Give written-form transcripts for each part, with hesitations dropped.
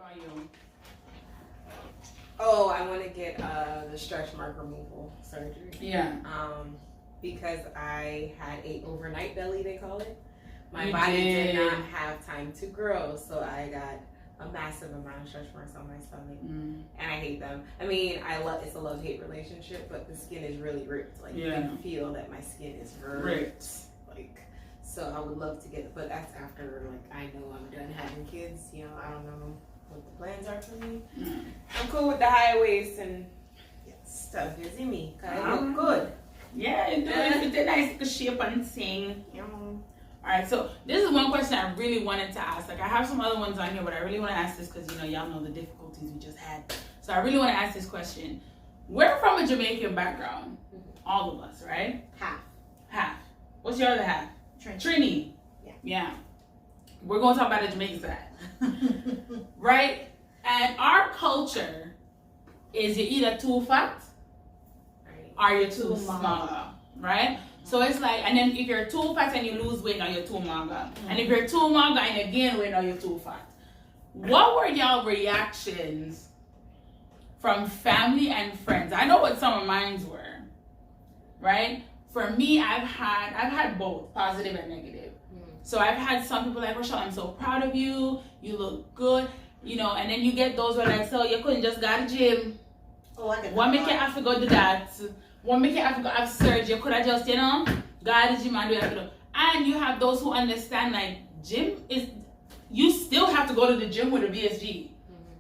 about you? Oh, I want to get the stretch mark removal surgery. Yeah. Because I had a overnight belly, they call it. My You body did did. not have time to grow, so I got a massive amount of stretch marks on my stomach, and I hate them. I mean, it's a love-hate relationship, but the skin is really ripped. Like you can feel that my skin is ripped. Like, so I would love to get, but that's after like I know I'm done having kids. You know, I don't know what the plans are for me. I'm cool with the high waist and stuff. Busy me, cause I look good. Yeah, it's a nice shape and thing. Alright, so this is one question I really wanted to ask. Like, I have some other ones on here, but I really want to ask this because, you know, y'all know the difficulties we just had. So I really want to ask this question. We're from a Jamaican background. All of us, right? Half. What's your other half? Trini. Yeah. We're going to talk about the Jamaican side. Right? And our culture is you're either too fat or you're too small. Right? So it's like, and then if you're too fat and you lose weight, now you're too maga. And if you're too maga and you gain weight, now you're too fat. What were y'all reactions from family and friends? I know what some of mine were, right? For me, I've had both, positive and negative. So I've had some people like, Rochelle, I'm so proud of you. You look good, you know. And then you get those where like, so you couldn't just go to the gym. What make you have to go do that? What make you have to go have surgery? You could have just, you know, go to the gym and do what you have to do. And you have those who understand like gym is, you still have to go to the gym with a VSG.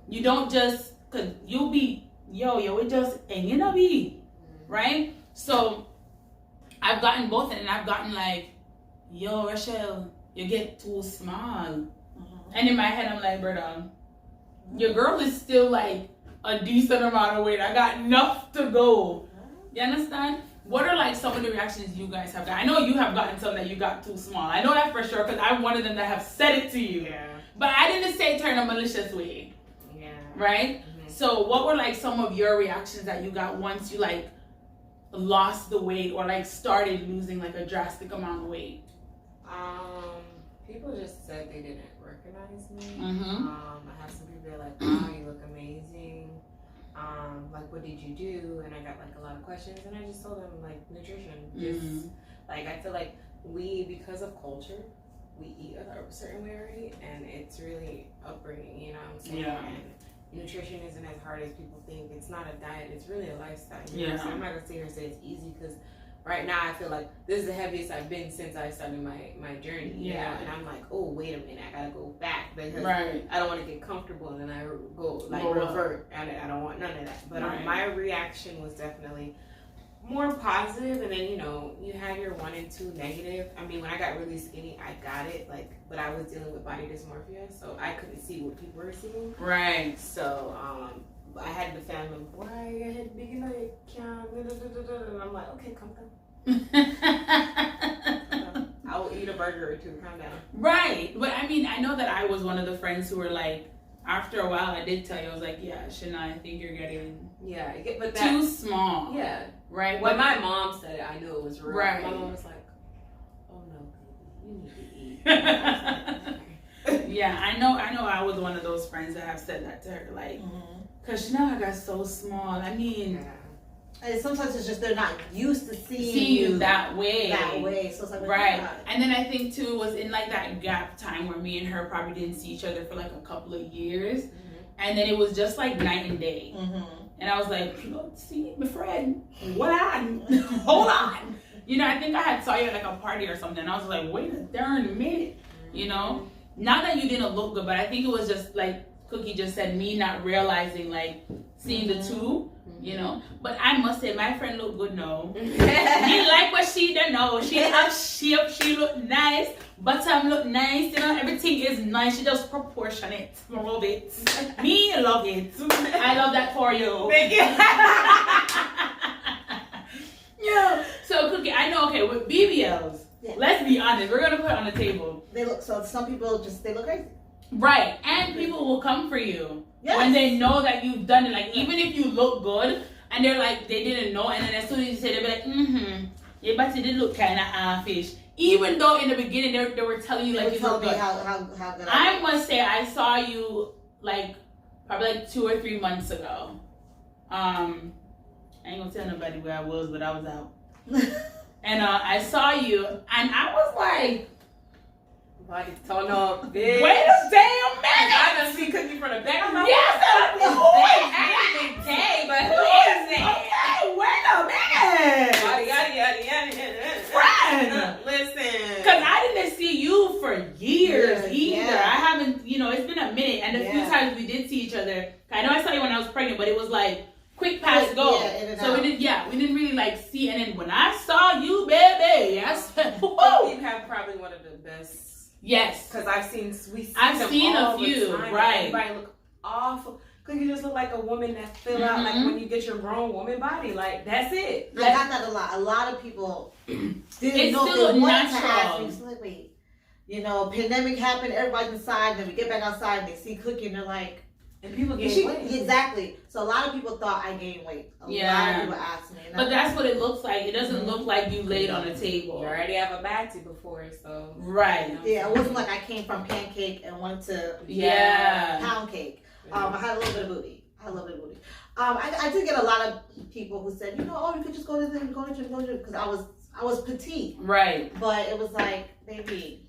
You don't just, cause you'll be, it just, and you know be, right? So I've gotten both, and I've gotten like, yo, Rochelle, you get too small. And in my head, I'm like, brother, your girl is still like a decent amount of weight. I got enough to go. You understand? What are like some of the reactions you guys have got? I know you have gotten some that you got too small. I know that for sure because I'm one of them that have said it to you. Yeah. But I didn't say it in a malicious way. Yeah. Right? So what were like some of your reactions that you got once you like lost the weight or like started losing like a drastic amount of weight? People just said they didn't recognize me. I have some people that are like, wow, you look amazing. Like, what did you do? And I got like a lot of questions, and I just told them like nutrition. Just like I feel like because of culture, we eat a certain way already, and it's really upbringing. You know what I'm saying? Yeah. And nutrition isn't as hard as people think. It's not a diet. It's really a lifestyle. You Yeah. know? So I'm not gonna sit here and say it's easy because right now I feel like this is the heaviest I've been since I started my journey. You know? And I'm like, oh wait a minute, I gotta go back because I don't want to get comfortable and then I go like revert. I don't want none of that. But my reaction was definitely more positive, and then you have your 1 and 2 negative. I mean, when I got really skinny, I got it but I was dealing with body dysmorphia, so I couldn't see what people were seeing. Right. So I had the family, why your head big and I can't, and I'm like, okay, calm down. I will eat a burger or two, calm down. Right. But I mean, I know that I was one of the friends who were like, after a while, I did tell you, I was like, yeah, Shana, I think you're getting too small. Yeah. Right. When my mom said it, I knew it was real. Right. My mom was like, oh no, baby, you need to eat. Yeah, I know I was one of those friends that have said that to her, like, because I got so small. I mean, and sometimes it's just they're not used to seeing you that way. So it's like, right. And then I think too was in like that gap time where me and her probably didn't see each other for like a couple of years, and then it was just like night and day. And I was like, see, my friend, what on? Hold on. I think I had saw you at like a party or something. I was like, wait a darn minute. Not that you didn't look good, but I think it was just like Cookie just said, me not realizing, like, seeing the two, But I must say, my friend looked good now. Me like what she done know. She have shape, she look nice, bottom look nice, everything is nice. She just proportionate. I love it. Me love it. I love that for you. Thank you. Yeah. So Cookie, I know, okay, with BBLs, let's be honest, we're gonna put it on the table. Some people they look crazy. Right, and people will come for you when they know that you've done it. Like, even if you look good, and they're like, they didn't know, and then as soon as you say, they'll be like, your body did look kind of halfish. Even though in the beginning they were telling you like you look good. How good I must say, I saw you like probably like 2 or 3 months ago. I ain't gonna tell nobody where I was, but I was out. And I saw you, and I was like, body turn up, bitch. wait a damn minute! I done see Cookie from the back. I'm like, Yes, who is I'm gay, but who is it? Okay, wait a minute! Yada. Friend! Listen. Because I didn't see you for years either. Yeah. I haven't, it's been a minute. And a few times we did see each other. I know I saw you when I was pregnant, but it was like quick pass go. So we didn't really like see. And then when I saw you, baby, I said, whoa. You have probably one of the best. Yes. Because I've seen a few, right. Everybody look awful. Because you just look like a woman that fill out like when you get your grown woman body. Like, that's it. I got that a lot. A lot of people didn't It's know still they wanted to natural. ask me. It's like, wait, pandemic happened, everybody's inside, and then we get back outside and they see Cookie and they're like, and people gain weight. Exactly. So a lot of people thought I gained weight. A lot of people asked me. But that's what it looks like. It doesn't look like you laid on a table. You already have a back before, so. Right. Yeah, it wasn't like I came from pancake and went to pound cake. I had a little bit of booty. I did get a lot of people who said, you could just go to the gym, because I was petite. Right. But it was like, baby,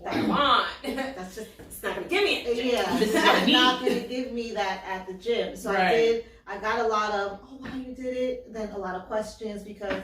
come on. That's just, it's not gonna give me it. Yeah, This is what I it's need. not gonna give me that at the gym. So Right. I got a lot of, wow, you did it. Then a lot of questions because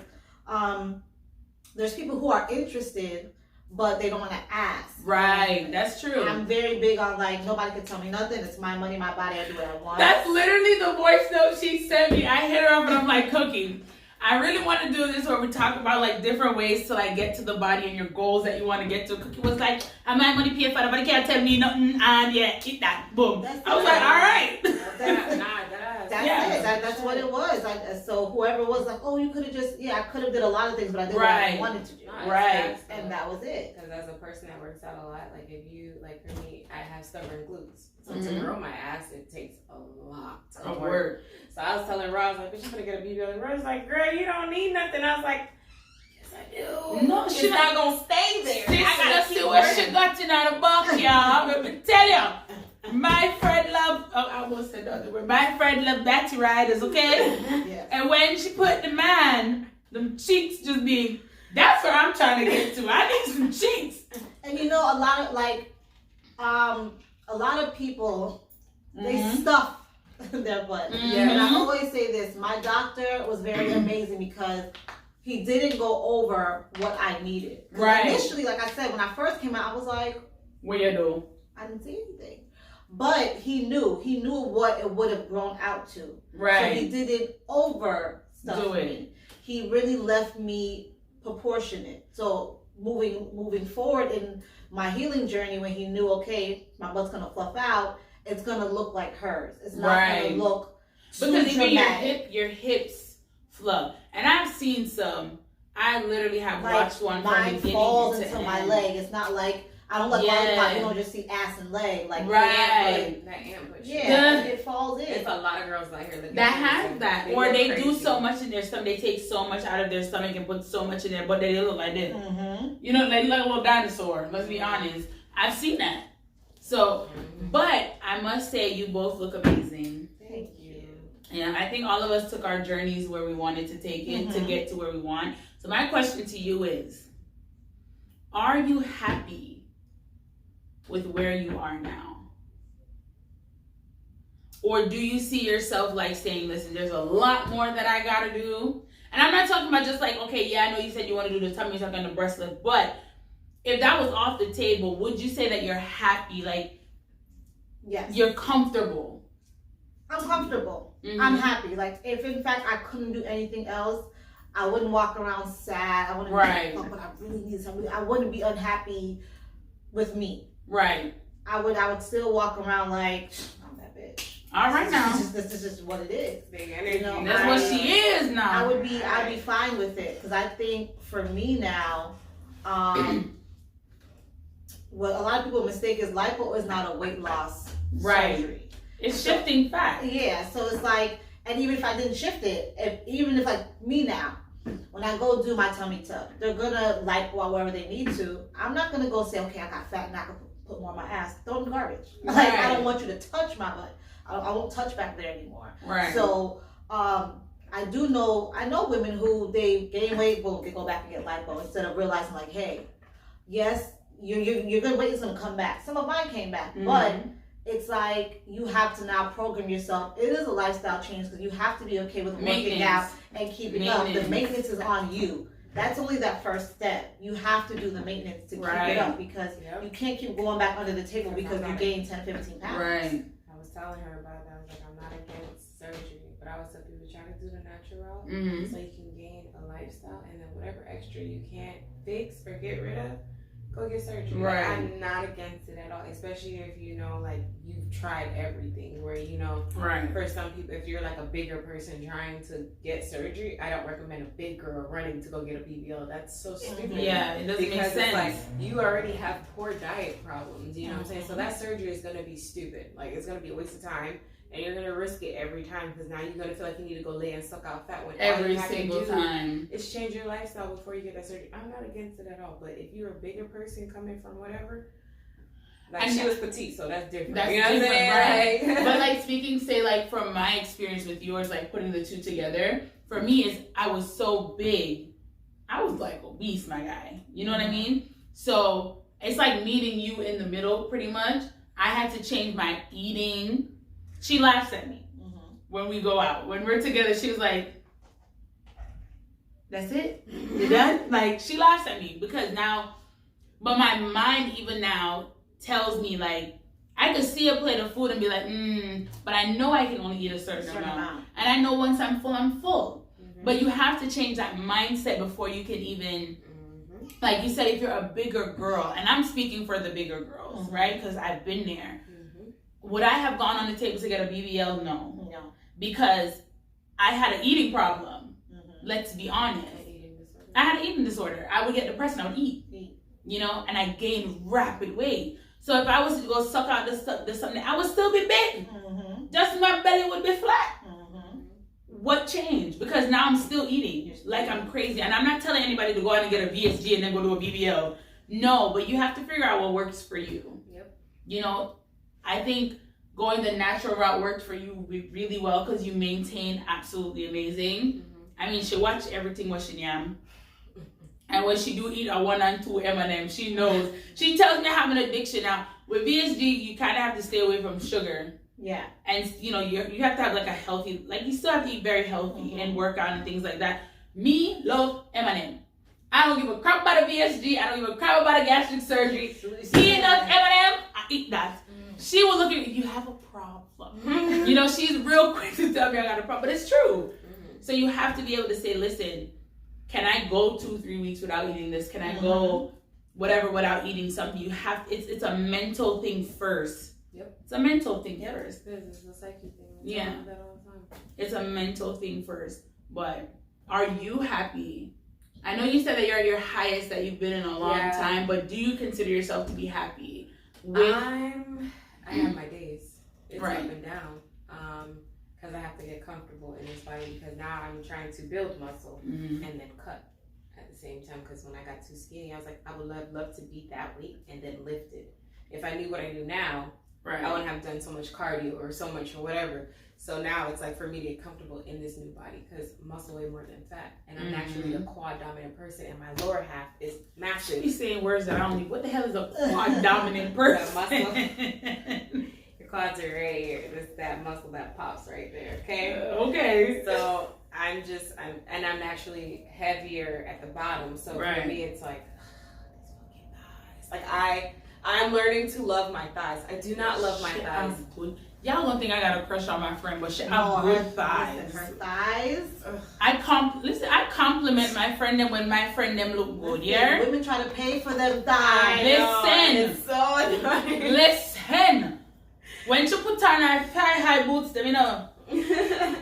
there's people who are interested, but they don't want to ask. Right, that's true. I'm very big on like, nobody can tell me nothing. It's my money, my body. I do what I want. That's literally the voice note she sent me. I hit her up and I'm like, Cookie, I really want to do this where we talk about like different ways to like get to the body and your goals that you want to get to. Cookie was like, I might money pay for nobody can't tell me nothing, and eat that. Boom. I was like, all right. That's what it was. So whoever was like, oh, you could have just, I could have did a lot of things, but I did what I wanted to do. Right. And that was it. Because as a person that works out a lot, like if you, like for me, I have stubborn glutes. So to grow my ass, it takes a lot of work. So I was telling Roz, like, bitch, I'm gonna get a BBL. And Roz was like, girl, you don't need nothing. I was like, yes, I do. No, it's not gonna stay there. I gotta see what she got in the box, y'all. Let me tell you. My friend love, I almost said the other word. My friend love Betty Riders, okay? Yeah. And when she put the them cheeks just be, that's where I'm trying to get to. I need some cheeks. And a lot of like, a lot of people, they stuff their butt. And I always say this, my doctor was very amazing because he didn't go over what I needed. Right. Initially, like I said, when I first came out, I was like, weirdo. I didn't see anything. But he knew what it would have grown out to. Right. So he didn't over stuff me. He really left me proportionate. So moving forward in my healing journey, when he knew, okay, my butt's gonna fluff out, it's gonna look like hers. It's not gonna look because too dramatic. Your hips fluff. And I've seen some. I literally have watched one from mine beginning falls to into end. my leg. It's not like I don't like lollipop. You don't just see ass and leg like right. That amp push. Yeah, it falls in. It's a lot of girls out here that have that, or they do so much in their stomach. They take so much out of their stomach and put so much in there, but they look like this. They look like a little dinosaur. Let's be honest. I've seen that. So, but I must say, you both look amazing. Thank you. Yeah, I think all of us took our journeys where we wanted to take it to get to where we want. So my question to you is, are you happy with where you are now? Or do you see yourself like saying, listen, there's a lot more that I gotta do? And I'm not talking about just like, okay, yeah, I know you said you want to do the tummy tuck and the breast lift, but if that was off the table, would you say that you're happy? Like, yes, you're comfortable? I'm comfortable. I'm happy. Like, if in fact I couldn't do anything else, I wouldn't walk around sad. I wouldn't be like, oh, but I really need something. I wouldn't be unhappy with me. Right. I would still walk around like, I'm that bitch. All right now. This is just what it is. That's what she is now. I'd be fine with it, because I think for me now, what a lot of people mistake is lipo is not a weight loss surgery. It's shifting fat. Yeah, so it's like, and even if I didn't shift it, even if like me now, when I go do my tummy tuck, they're gonna lipo wherever they need to. I'm not gonna go say, okay, I got fat and I can put more on my ass. Throw it in the garbage. Like, I don't want you to touch my butt. I won't touch back there anymore. Right. So, I know women who they gain weight, boom, they go back and get lipo instead of realizing like, hey, yes, your good weight is gonna come back. Some of mine came back, but it's like you have to now program yourself. It is a lifestyle change because you have to be okay with working out and keeping up. The maintenance is on you. That's only that first step. You have to do the maintenance to keep it up because you can't keep going back under the table because you gained 10, 15 pounds. Right. I was telling her about that. I was like, I'm not against surgery, but I always tell people try to do the natural route so you can gain a lifestyle, and then whatever extra you can't fix or get rid of, go get surgery. Right. Like, I'm not against it at all, especially if you know, like, you've tried everything. Where, you know, for some people, if you're like a bigger person trying to get surgery, I don't recommend a big girl running to go get a BBL. That's so stupid. Yeah, it doesn't make sense. It's like you already have poor diet problems. You know what I'm saying? So that surgery is gonna be stupid. Like, it's gonna be a waste of time. And you're gonna risk it every time because now you're gonna feel like you need to go lay and suck out fat when every single time. It's change your lifestyle before you get that surgery. I'm not against it at all, but if you're a bigger person coming from whatever, like she was petite, so that's different. That's you know different, what I'm saying? Right? But like speaking, say like from my experience with yours, like putting the two together, for me is I was so big, I was like obese, my guy. You know what I mean? So it's like meeting you in the middle, pretty much. I had to change my eating. She laughs at me when we go out. When we're together, she was like, that's it? You're done? Like, she laughs at me because now, but my mind even now tells me, like, I could see a plate of food and be like, but I know I can only eat a certain amount. And I know once I'm full, I'm full. But you have to change that mindset before you can even, like you said, if you're a bigger girl, and I'm speaking for the bigger girls, right? Because I've been there. Would I have gone on the table to get a BBL? No. Because I had an eating problem. Let's be honest. I had an eating disorder. I would get depressed and I would eat. You know, and I gained rapid weight. So if I was to go suck out the something, I would still be big. Just my belly would be flat. What changed? Because now I'm still eating like I'm crazy. And I'm not telling anybody to go out and get a VSG and then go to a BBL. No, but you have to figure out what works for you. You know, I think going the natural route worked for you really well because you maintain absolutely amazing. I mean, she watch everything what she yam. And when she do eat a 1 and 2 M&M, she knows. She tells me I have an addiction. Now, with VSG, you kind of have to stay away from sugar. Yeah. And, you know, you have to have like a healthy, like you still have to eat very healthy and work out and things like that. Me, love M&M. I don't give a crap about a VSG. I don't give a crap about a gastric surgery. He does M&M, I eat that. She will look at you have a problem. You know, she's real quick to tell me I got a problem, but it's true. So you have to be able to say, listen, can I go 2-3 weeks without eating this? Can I go whatever without eating something? You have, it's a mental thing first. It's a mental thing first. It's a psyche thing. Yeah. It's a mental thing first. But are you happy? I know you said that you're at your highest that you've been in a long time, but do you consider yourself to be happy? I have my days. It's up and down. Because I have to get comfortable in this body because now I'm trying to build muscle and then cut at the same time. Because when I got too skinny, I was like, I would love to beat that weight and then lift it. If I knew what I knew now, I wouldn't have done so much cardio or so much or whatever. So now it's like for me to get comfortable in this new body because muscle way more than fat. And I'm naturally a quad dominant person and my lower half is massive. She's saying words that I don't need. What the hell is a quad dominant person? Quads are right here. It's that muscle that pops right there. Okay. Okay. So I'm naturally heavier at the bottom. So for me, it's like these fucking thighs. Like I'm learning to love my thighs. I do not love my thighs. Y'all don't think I got a crush on my friend, but she have good thighs. Her thighs. I compliment my friend them when my friend them look good. Yeah. Women try to pay for them thighs. Listen. It's so annoying. Listen. When she put on her thigh-high boots, them, you know,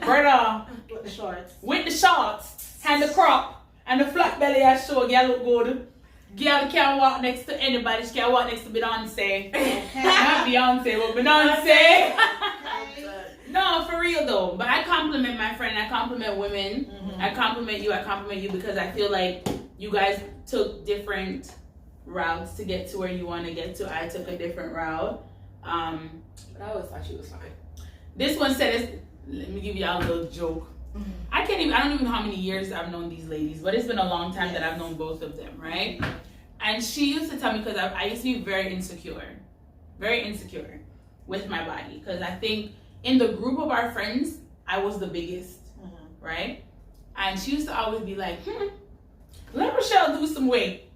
brother, with the shorts, and the crop, and the flat belly, I show, girl look good. Girl can't walk next to anybody. She can't walk next to Beyonce. Not Beyonce, but Beyonce. No, for real though. But I compliment my friend. I compliment women. I compliment you because I feel like you guys took different routes to get to where you want to get to. I took a different route. But I always thought she was fine. This one said, let me give y'all a little joke. I don't even know how many years I've known these ladies, but it's been a long time that I've known both of them, right? And she used to tell me, because I used to be very insecure with my body, because I think in the group of our friends, I was the biggest, right? And she used to always be like, let Rochelle lose some weight.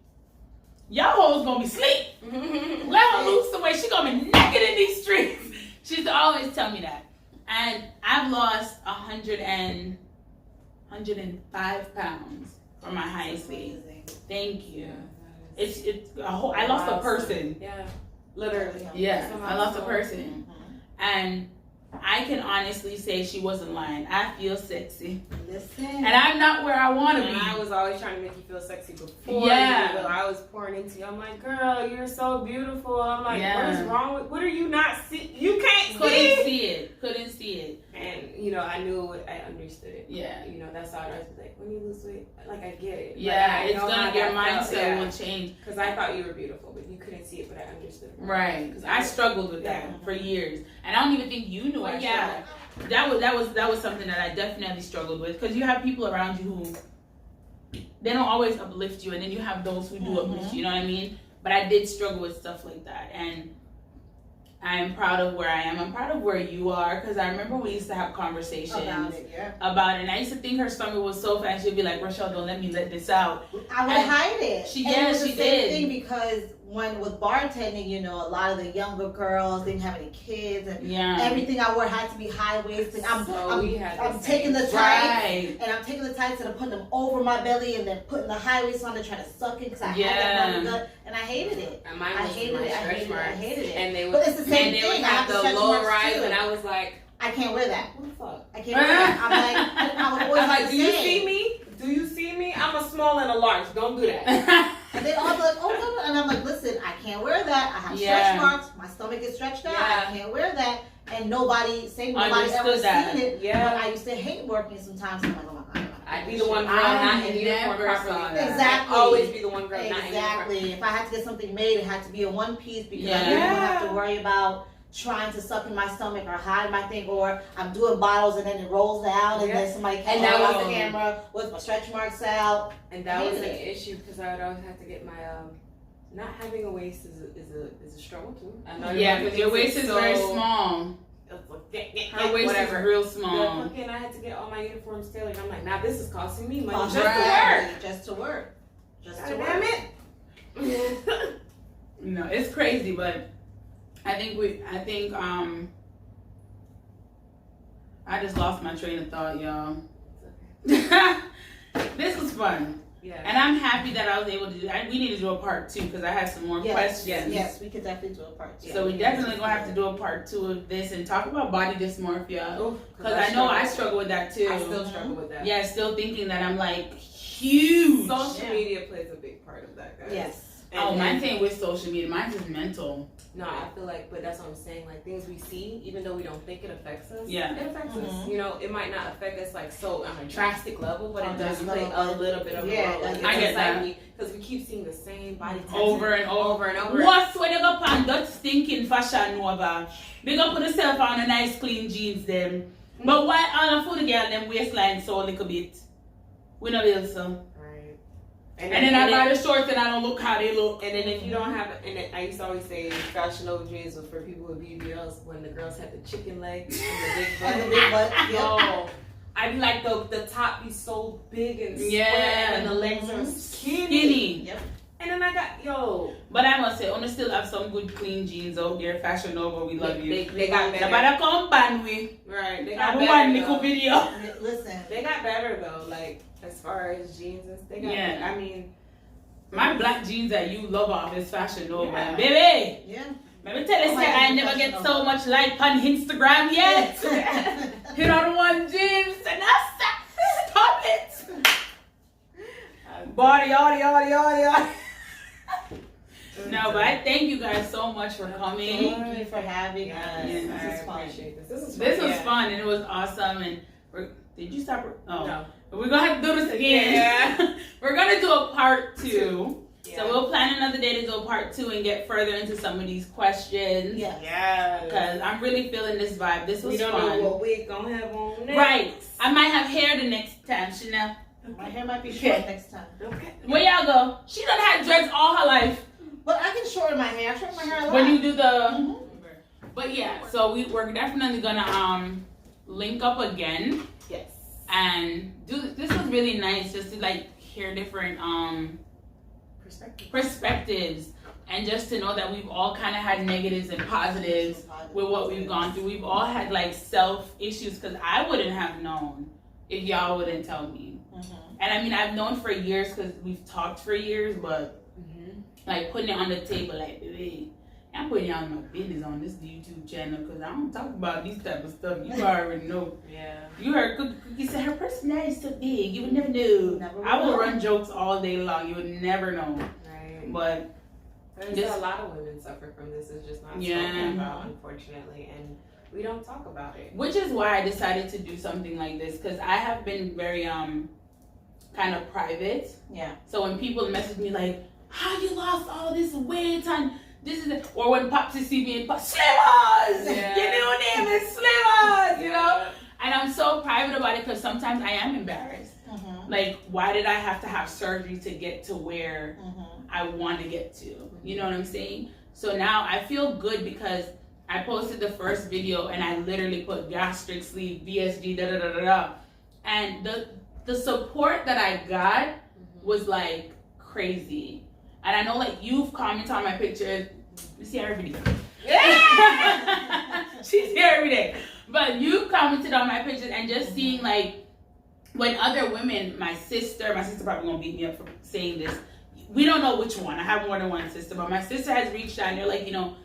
Y'all hoes gonna be sleep. Let her lose some weight. She gonna be naked in these streets. She used to always tell me that. And I've lost 105 pounds from my highest weight. Thank you. I lost a person. Yeah, literally. Yeah, I lost a person. And I can honestly say she wasn't lying. I feel sexy. Listen. And I'm not where I want to be. I was always trying to make you feel sexy before. Yeah. I was pouring into you. I'm like, girl, you're so beautiful. I'm like, what is wrong with, what are you not see? You can't Couldn't see it. And, you know, I knew it. I understood it. Yeah. You know, that's how I was like, when you lose weight, like, I get it. Yeah, like, it's gonna, your mindset will change. Because I thought you were beautiful, but you couldn't see it, but I understood it. Right. Because I struggled with that for years. And I don't even think you knew I struggled. That was something that I definitely struggled with. Because you have people around you who, they don't always uplift you, and then you have those who do uplift you, you know what I mean? But I did struggle with stuff like that. And I'm proud of where I am. I'm proud of where you are, because I remember we used to have conversations about it. And I used to think her stomach was so fat. She'd be like, Rochelle, don't let me let this out. I would hide it. She did. Thing because when with bartending, you know, a lot of the younger girls didn't have any kids, and everything I wore had to be high waisted. I'm taking the tights, and I'm taking the tights and I'm putting them over my belly, and then putting the high waist on to try to suck it, because I had that body gut, and I hated it. And mine was I hated it. And they would, but it's the same thing. They would have the low rise, and I was like, I can't wear that. What the fuck? I can't wear that. I was always do you see me? Do you see me? I'm a small and a large. Don't do that. And they all be like, oh, no. And I'm like, listen, I can't wear that. I have stretch marks. My stomach is stretched out. I can't wear that. And nobody ever seen it. Yeah. But I used to hate working sometimes. I'm like, oh my God. I'd be the one girl not in uniform properly. Exactly. I'd always be the one girl not in uniform. Exactly. If I had to get something made, it had to be a one piece, because I didn't have to worry about trying to suck in my stomach or hide my thing, or I'm doing bottles and then it rolls down and then somebody comes on the camera with my stretch marks out. And that was an issue, because I would always have to get my not having a waist is a struggle too. I know because your waist is very small. Her waist is real small. And I had to get all my uniforms tailored. I'm like, now this is costing me money just to work. Damn it. No, it's crazy, but I just lost my train of thought, y'all. This was fun. Yeah. And I'm happy that I was able to do that. We need to do a part 2, because I have some more questions. Yes, we could definitely do a part 2. So we definitely gonna have to do a part 2 of this and talk about body dysmorphia. Because I know I struggle with that too. I still struggle with that. Yeah, still thinking that I'm like huge. Social media plays a big part of that, guys. Yes. My thing with social media, mine is mental. No, I feel like, but that's what I'm saying. Like, things we see, even though we don't think it affects us, it affects us. You know, it might not affect us like so on a drastic level, but it does play a little bit of a role. Like, I get that. Because we keep seeing the same body types over and over. What's when you go on that stinking Fashion Nova? Big up put yourself on a nice clean jeans them. But why all the food girl them waistline so a little bit? We know this so. And then I buy the shorts and I don't look how they look. And then if you don't have, I used to always say Fashion Nova jeans was for people with BBLs, when the girls had the chicken legs and the big butt. Yo, I'd like the top be so big and square, and the legs are skinny. Yep. And then I got, But I must say, I still have some good clean jeans out there. Fashion Nova, we love you. They got better. But come ban we. Right. They got better. Video. Listen. They got better though, like as far as jeans and they got better. I mean, my black jeans that you love off is Fashion Nova. Baby. Yeah. Let me tell you, I never get so much like on Instagram yet. Hit on one jeans and stop it. Body. No, but I thank you guys so much for coming. Thank you for having us. This is fun. This was fun and it was awesome. And did you stop? Oh. No. We're gonna have to do this again. Yeah. We're gonna do a part 2. So we'll plan another day to do a part 2 and get further into some of these questions. Yeah. Because I'm really feeling this vibe. This was fun. We don't know what we're gonna have on next. Right. I might have hair the next time, Chanel. My hair might be short next time. Okay. Where y'all go? She done had dreads all her life. But I can shorten my hair. I shorten my hair a lot. When you do the... But yeah, so we're definitely gonna link up again. Yes. And this was really nice just to like hear different perspectives and just to know that we've all kind of had negatives and positives with what we've gone through. We've all had like self issues because I wouldn't have known if y'all wouldn't tell me. And I mean, I've known for years because we've talked for years, but like putting it on the table, like, baby, I'm putting y'all my business on this YouTube channel because I don't talk about these type of stuff. You already know. Yeah. You heard Cookie say her personality is so big. You would never know. I will run jokes all day long. You would never know. Right. But there's a lot of women suffer from this. It's just not spoken about, unfortunately, and we don't talk about it. Which is why I decided to do something like this because I have been very kind of private. Yeah. So when people message me like, "How you lost all this weight?" and this is it, or when Popsy see me and Pop Slimmers, your new name is Slimmers, you know. And I'm so private about it because sometimes I am embarrassed. Like, why did I have to have surgery to get to where I want to get to? You know what I'm saying? So now I feel good because I posted the first video and I literally put gastric sleeve, VSG, da da da da da, and the support that I got was like crazy. And I know like you've commented on my pictures. You see her every day. Yeah! She's here every day. But you commented on my pictures and just seeing like when other women, my sister probably gonna beat me up for saying this. We don't know which one. I have more than one sister, but my sister has reached out and they're like, you know,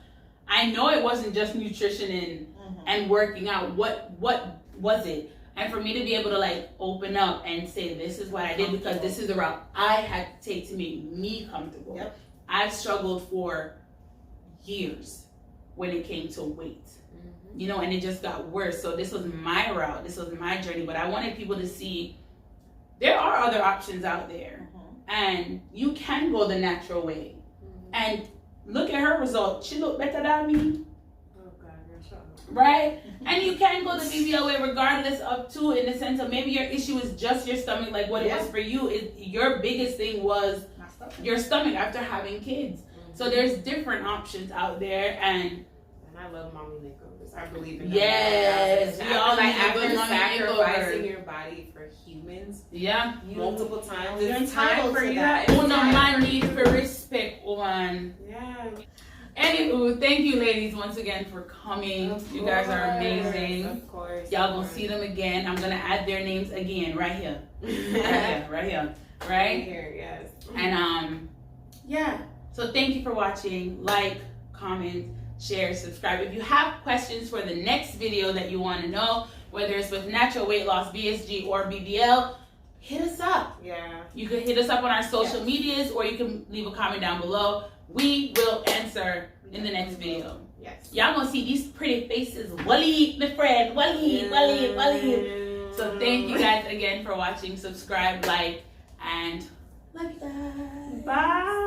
I know it wasn't just nutrition and working out. What was it? And for me to be able to like open up and say this is what I did because this is the route I had to take to make me comfortable. Yep. I've struggled for years when it came to weight. You know, and it just got worse. So this was my route. This was my journey. But I wanted people to see there are other options out there. And you can go the natural way. And look at her result. She looked better than me. Right? And you can go the BBL way regardless of too, in the sense of maybe your issue is just your stomach, like what it was for you. Your biggest thing was your stomach after having kids. So there's different options out there, and I love mommy makeovers. I believe in yes, we all like after sacrificing your body for humans. Multiple times. It's time for you. No man need for respect, one. Yeah. Anywho, thank you ladies once again for coming. You guys are amazing. Of course. Y'all gonna see them again. I'm gonna add their names again right here. Right here, yes. And yeah. So thank you for watching. Like, comment, share, subscribe. If you have questions for the next video that you want to know, whether it's with natural weight loss, VSG, or BBL, hit us up. Yeah. You can hit us up on our social medias, or you can leave a comment down below. We will answer in the next video. Yes. Y'all gonna see these pretty faces. Waleed, my friend. Waleed. So thank you guys again for watching. Subscribe, like, and love you guys. Bye.